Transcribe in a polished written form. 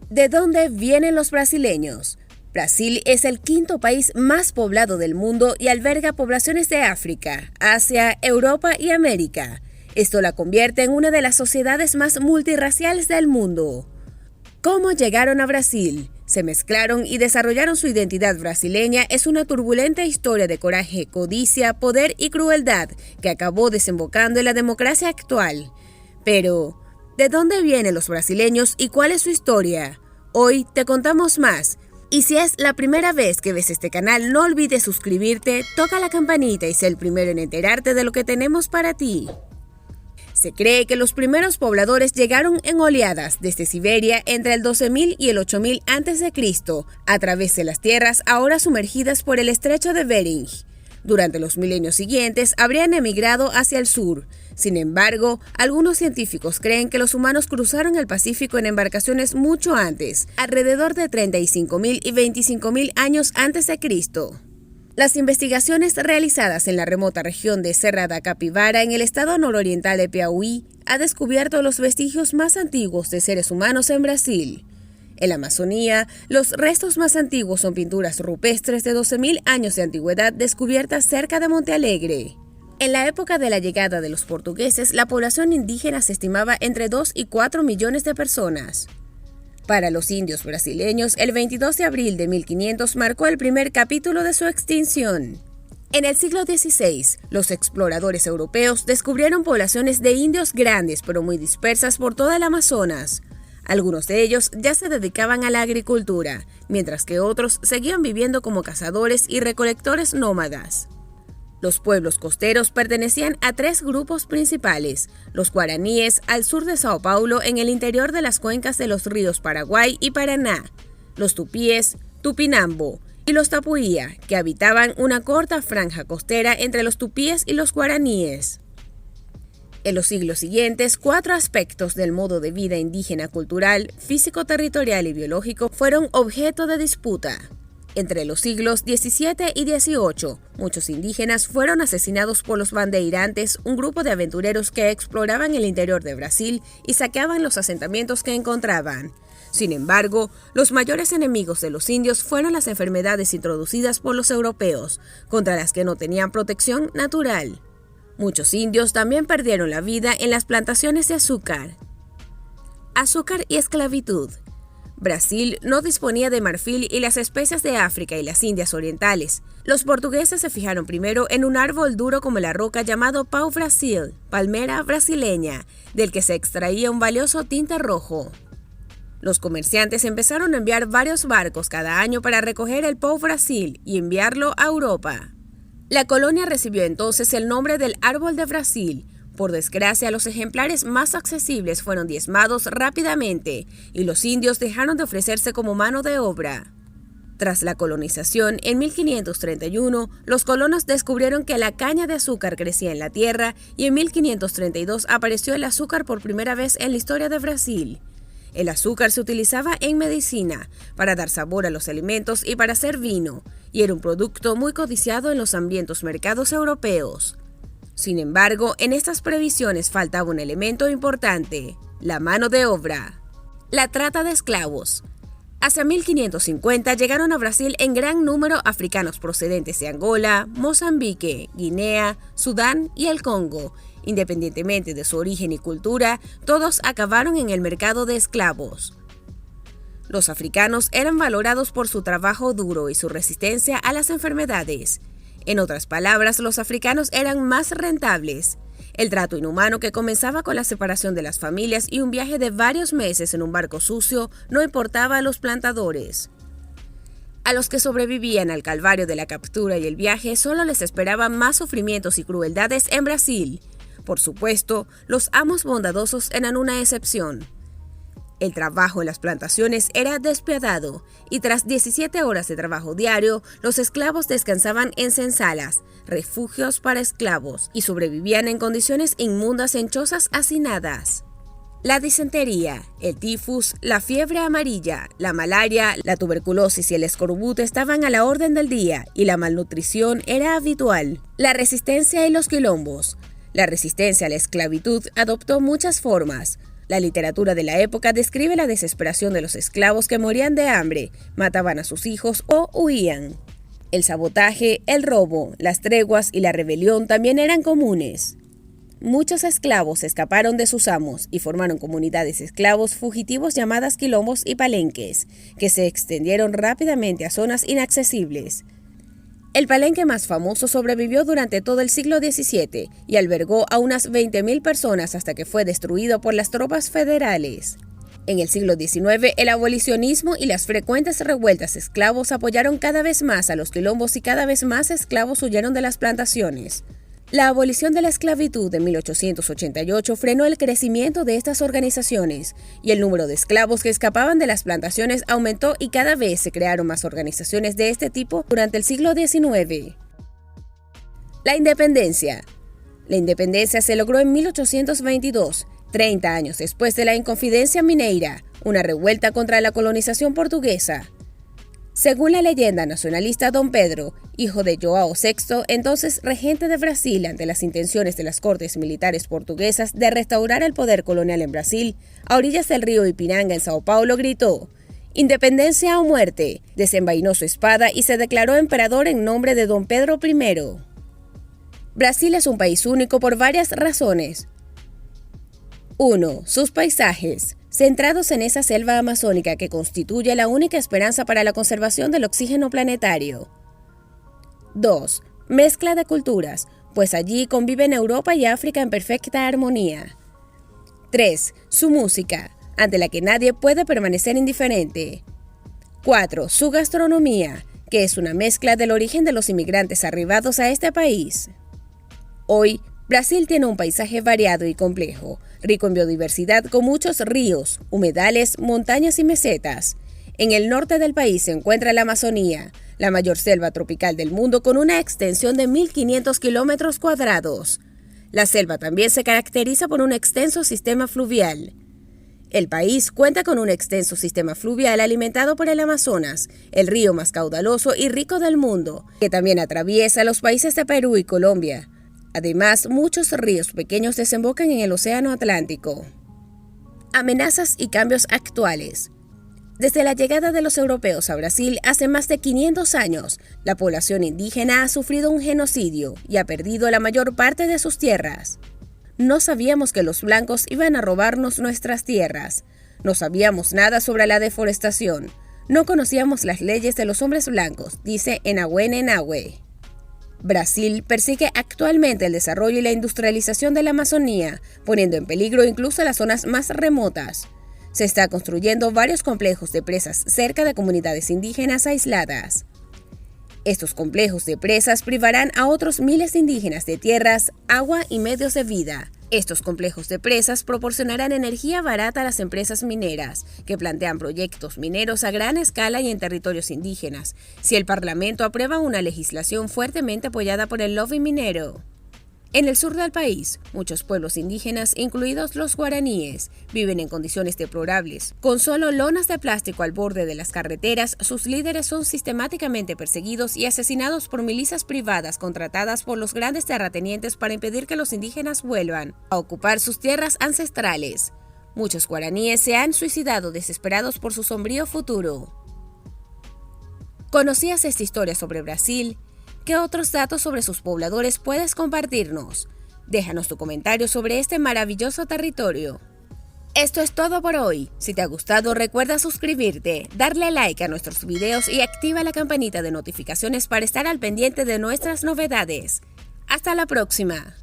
¿De dónde vienen los brasileños? Brasil es el quinto país más poblado del mundo y alberga poblaciones de África, Asia, Europa y América. Esto la convierte en una de las sociedades más multirraciales del mundo. ¿Cómo llegaron a Brasil? Se mezclaron y desarrollaron su identidad brasileña. Es una turbulenta historia de coraje, codicia, poder y crueldad que acabó desembocando en la democracia actual. Pero, ¿de dónde vienen los brasileños y cuál es su historia? Hoy te contamos más. Y si es la primera vez que ves este canal, no olvides suscribirte, toca la campanita y sé el primero en enterarte de lo que tenemos para ti. Se cree que los primeros pobladores llegaron en oleadas desde Siberia entre el 12.000 y el 8.000 a.C. a través de las tierras ahora sumergidas por el estrecho de Bering. Durante los milenios siguientes habrían emigrado hacia el sur. Sin embargo, algunos científicos creen que los humanos cruzaron el Pacífico en embarcaciones mucho antes, alrededor de 35.000 y 25.000 años antes de Cristo. Las investigaciones realizadas en la remota región de Serra da Capivara en el estado nororiental de Piauí han descubierto los vestigios más antiguos de seres humanos en Brasil. En la Amazonía, los restos más antiguos son pinturas rupestres de 12.000 años de antigüedad descubiertas cerca de Monte Alegre. En la época de la llegada de los portugueses, la población indígena se estimaba entre 2 y 4 millones de personas. Para los indios brasileños, el 22 de abril de 1500 marcó el primer capítulo de su extinción. En el siglo XVI, los exploradores europeos descubrieron poblaciones de indios grandes pero muy dispersas por toda el Amazonas. Algunos de ellos ya se dedicaban a la agricultura, mientras que otros seguían viviendo como cazadores y recolectores nómadas. Los pueblos costeros pertenecían a tres grupos principales: los guaraníes al sur de Sao Paulo en el interior de las cuencas de los ríos Paraguay y Paraná, los tupíes, Tupinambo, y los tapuía, que habitaban una corta franja costera entre los tupíes y los guaraníes. En los siglos siguientes, 4 aspectos del modo de vida indígena cultural, físico, territorial y biológico fueron objeto de disputa. Entre los siglos XVII y XVIII, muchos indígenas fueron asesinados por los bandeirantes, un grupo de aventureros que exploraban el interior de Brasil y saqueaban los asentamientos que encontraban. Sin embargo, los mayores enemigos de los indios fueron las enfermedades introducidas por los europeos, contra las que no tenían protección natural. Muchos indios también perdieron la vida en las plantaciones de azúcar. Azúcar y esclavitud. Brasil no disponía de marfil y las especias de África y las Indias orientales. Los portugueses se fijaron primero en un árbol duro como la roca llamado pau-brasil, palmera brasileña, del que se extraía un valioso tinte rojo. Los comerciantes empezaron a enviar varios barcos cada año para recoger el pau-brasil y enviarlo a Europa. La colonia recibió entonces el nombre del árbol de Brasil. Por desgracia, los ejemplares más accesibles fueron diezmados rápidamente y los indios dejaron de ofrecerse como mano de obra. Tras la colonización, en 1531, los colonos descubrieron que la caña de azúcar crecía en la tierra y en 1532 apareció el azúcar por primera vez en la historia de Brasil. El azúcar se utilizaba en medicina, para dar sabor a los alimentos y para hacer vino, y era un producto muy codiciado en los hambrientos mercados europeos. Sin embargo, en estas previsiones faltaba un elemento importante: la mano de obra. La trata de esclavos. Hacia 1550 llegaron a Brasil en gran número africanos procedentes de Angola, Mozambique, Guinea, Sudán y el Congo. Independientemente de su origen y cultura, todos acabaron en el mercado de esclavos. Los africanos eran valorados por su trabajo duro y su resistencia a las enfermedades. En otras palabras, los africanos eran más rentables. El trato inhumano, que comenzaba con la separación de las familias y un viaje de varios meses en un barco sucio, no importaba a los plantadores. A los que sobrevivían al calvario de la captura y el viaje solo les esperaban más sufrimientos y crueldades en Brasil. Por supuesto, los amos bondadosos eran una excepción. El trabajo en las plantaciones era despiadado, y tras 17 horas de trabajo diario, los esclavos descansaban en senzalas, refugios para esclavos, y sobrevivían en condiciones inmundas en chozas hacinadas. La disentería, el tifus, la fiebre amarilla, la malaria, la tuberculosis y el escorbuto estaban a la orden del día, y la malnutrición era habitual. La resistencia y los quilombos. La resistencia a la esclavitud adoptó muchas formas. La literatura de la época describe la desesperación de los esclavos que morían de hambre, mataban a sus hijos o huían. El sabotaje, el robo, las treguas y la rebelión también eran comunes. Muchos esclavos escaparon de sus amos y formaron comunidades de esclavos fugitivos llamadas quilombos y palenques, que se extendieron rápidamente a zonas inaccesibles. El palenque más famoso sobrevivió durante todo el siglo XVII y albergó a unas 20.000 personas hasta que fue destruido por las tropas federales. En el siglo XIX, el abolicionismo y las frecuentes revueltas de esclavos apoyaron cada vez más a los quilombos y cada vez más esclavos huyeron de las plantaciones. La abolición de la esclavitud de 1888 frenó el crecimiento de estas organizaciones y el número de esclavos que escapaban de las plantaciones aumentó y cada vez se crearon más organizaciones de este tipo durante el siglo XIX. La independencia. La independencia se logró en 1822, 30 años después de la Inconfidencia Mineira, una revuelta contra la colonización portuguesa. Según la leyenda nacionalista, Dom Pedro, hijo de João VI, entonces regente de Brasil, ante las intenciones de las cortes militares portuguesas de restaurar el poder colonial en Brasil, a orillas del río Ipiranga en Sao Paulo, gritó: «¡Independencia o muerte!». Desenvainó su espada y se declaró emperador en nombre de Dom Pedro I. Brasil es un país único por varias razones. 1. Sus paisajes. Centrados en esa selva amazónica que constituye la única esperanza para la conservación del oxígeno planetario. 2. Mezcla de culturas, pues allí conviven Europa y África en perfecta armonía. 3. Su música, ante la que nadie puede permanecer indiferente. 4. Su gastronomía, que es una mezcla del origen de los inmigrantes arribados a este país. Hoy, Brasil tiene un paisaje variado y complejo, rico en biodiversidad con muchos ríos, humedales, montañas y mesetas. En el norte del país se encuentra la Amazonía, la mayor selva tropical del mundo con una extensión de 1.500 kilómetros cuadrados. La selva también se caracteriza por un extenso sistema fluvial. El país cuenta con un extenso sistema fluvial alimentado por el Amazonas, el río más caudaloso y rico del mundo, que también atraviesa los países de Perú y Colombia. Además, muchos ríos pequeños desembocan en el Océano Atlántico. Amenazas y cambios actuales. Desde la llegada de los europeos a Brasil hace más de 500 años, la población indígena ha sufrido un genocidio y ha perdido la mayor parte de sus tierras. No sabíamos que los blancos iban a robarnos nuestras tierras. No sabíamos nada sobre la deforestación. No conocíamos las leyes de los hombres blancos, dice Enahuene Nahue. Brasil persigue actualmente el desarrollo y la industrialización de la Amazonía, poniendo en peligro incluso las zonas más remotas. Se está construyendo varios complejos de presas cerca de comunidades indígenas aisladas. Estos complejos de presas privarán a otros miles de indígenas de tierras, agua y medios de vida. Estos complejos de presas proporcionarán energía barata a las empresas mineras, que plantean proyectos mineros a gran escala y en territorios indígenas, si el Parlamento aprueba una legislación fuertemente apoyada por el lobby minero. En el sur del país, muchos pueblos indígenas, incluidos los guaraníes, viven en condiciones deplorables. Con solo lonas de plástico al borde de las carreteras, sus líderes son sistemáticamente perseguidos y asesinados por milicias privadas contratadas por los grandes terratenientes para impedir que los indígenas vuelvan a ocupar sus tierras ancestrales. Muchos guaraníes se han suicidado desesperados por su sombrío futuro. ¿Conocías esta historia sobre Brasil? ¿Qué otros datos sobre sus pobladores puedes compartirnos? Déjanos tu comentario sobre este maravilloso territorio. Esto es todo por hoy. Si te ha gustado, recuerda suscribirte, darle like a nuestros videos y activa la campanita de notificaciones para estar al pendiente de nuestras novedades. ¡Hasta la próxima!